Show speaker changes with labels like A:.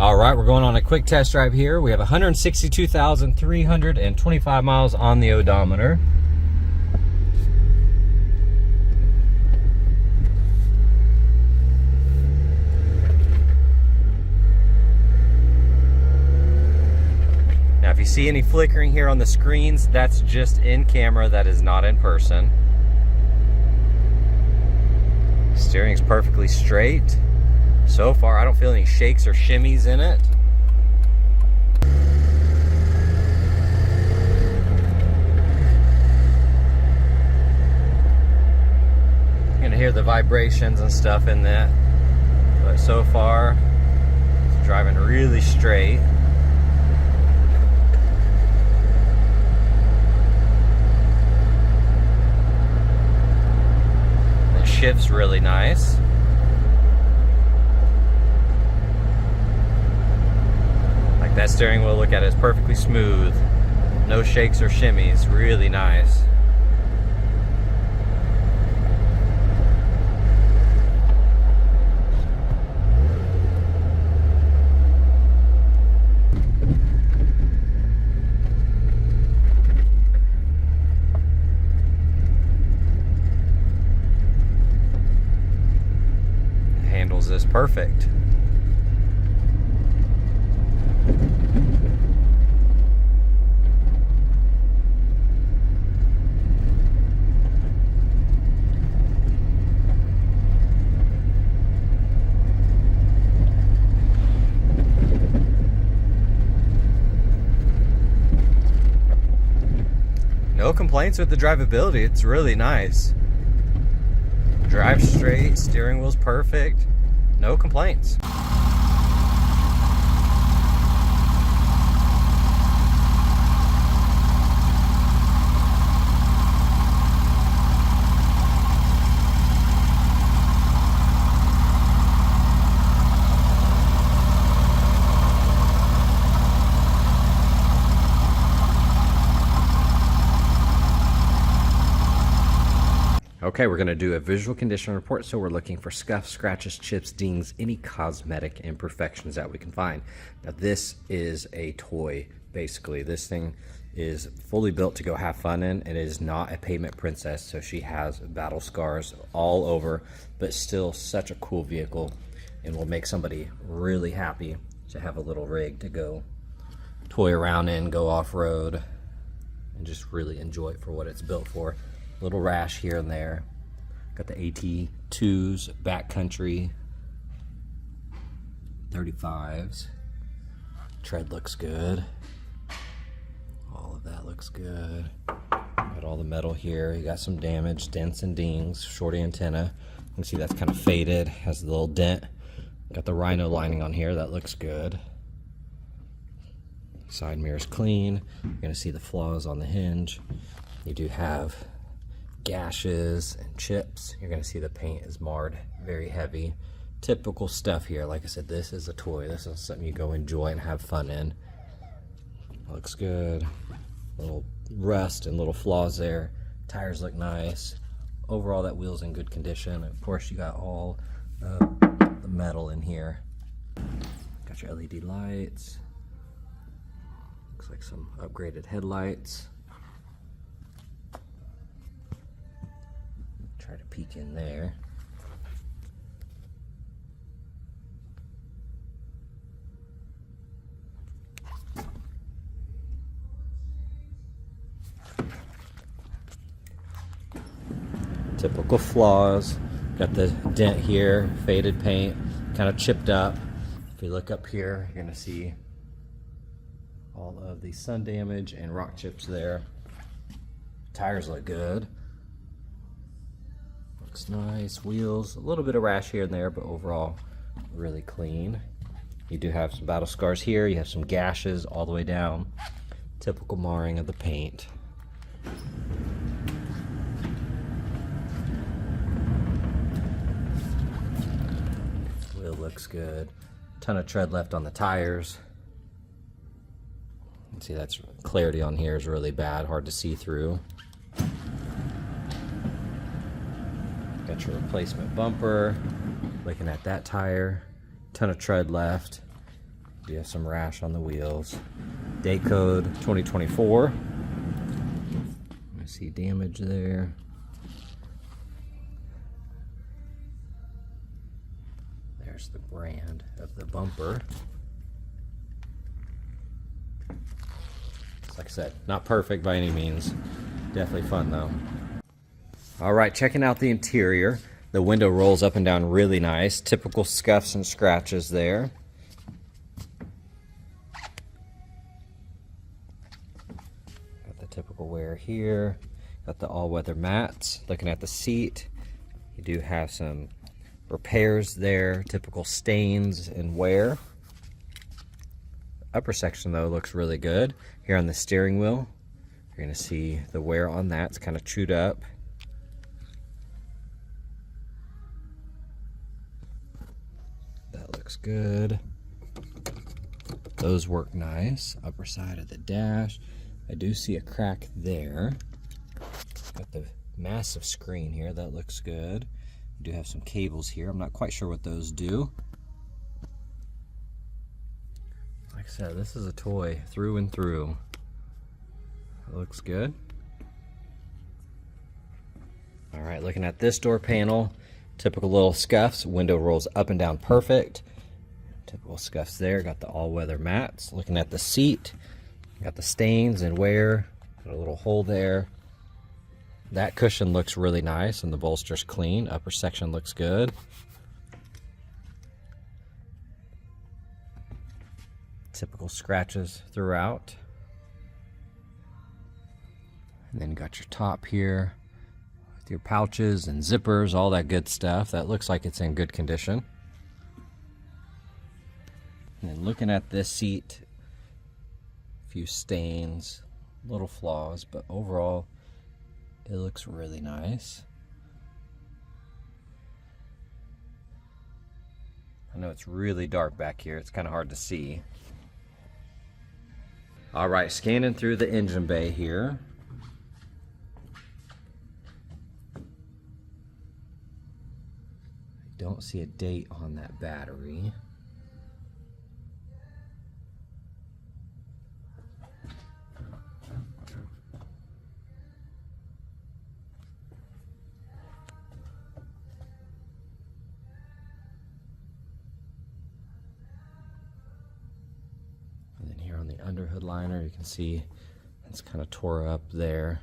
A: All right, we're going on a quick test drive here. We have 162,325 miles on the odometer. Now, if you see any flickering here on the screens, that's just in camera, that is not in person. Steering is perfectly straight. So far, I don't feel any shakes or shimmies in it. You're gonna hear the vibrations and stuff in that. But so far, it's driving really straight. It shifts really nice. That steering wheel, look at it, is perfectly smooth. No shakes or shimmies, really nice. Handles this perfect. No complaints with the drivability, it's really nice. Drive straight, steering wheel's perfect, no complaints. Okay, we're gonna do a visual condition report. So we're looking for scuffs, scratches, chips, dings, any cosmetic imperfections that we can find. Now this is a toy, basically. This thing is fully built to go have fun in. It is not a pavement princess, so she has battle scars all over, but still such a cool vehicle and will make somebody really happy to have a little rig to go toy around in, go off-road, and just really enjoy it for what it's built for. Little rash here and there. Got the AT2s, backcountry 35s. Tread looks good. All of that looks good. Got all the metal here. You got some damage, dents and dings. Short antenna. You can see that's kind of faded. Has a little dent. Got the rhino lining on here. That looks good. Side mirror's clean. You're gonna see the flaws on the hinge. You do have gashes and chips. You're gonna see the paint is marred, very heavy. Typical stuff here. Like I said, this is a toy. This is something you go enjoy and have fun in. Looks good. Little rust and little flaws there. Tires look nice. Overall, that wheel's in good condition. Of course, you got all the metal in here. Got your LED lights. Looks like some upgraded headlights. Try to peek in there. Typical flaws. Got the dent here, faded paint, kind of chipped up. If you look up here, you're gonna see all of the sun damage and rock chips there. Tires look good. Looks nice. Wheels, a little bit of rash here and there, but overall really clean. You do have some battle scars here. You have some gashes all the way down. Typical marring of the paint. Wheel looks good. Ton of tread left on the tires. You can see that's clarity on here is really bad, hard to see through. Got your replacement bumper. Looking at that tire, ton of tread left. You have some rash on the wheels. Day code 2024. I see damage there. There's the brand of the bumper. Like I said, not perfect by any means. Definitely fun though. All right, checking out the interior. The window rolls up and down really nice. Typical scuffs and scratches there. Got the typical wear here. Got the all-weather mats. Looking at the seat, you do have some repairs there. Typical stains and wear. Upper section though looks really good. Here on the steering wheel, you're going to see the wear on that. It's kind of chewed up. That looks good. Those work nice. Upper side of the dash, I do see a crack there. Got the massive screen here, that looks good. You do have some cables here. I'm not quite sure what those do. Like I said, this is a toy through and through. It looks good. All right, looking at this door panel, typical little scuffs. Window rolls up and down perfect. Typical scuffs there. Got the all-weather mats. Looking at the seat, got the stains and wear. Got a little hole there. That cushion looks really nice and the bolster's clean. Upper section looks good. Typical scratches throughout. And then you got your top here with your pouches and zippers, all that good stuff. That looks like it's in good condition. And then looking at this seat, a few stains, little flaws, but overall it looks really nice. I know it's really dark back here. It's kind of hard to see. All right, scanning through the engine bay here. I don't see a date on that battery. And then here on the underhood liner, you can see it's kind of tore up there.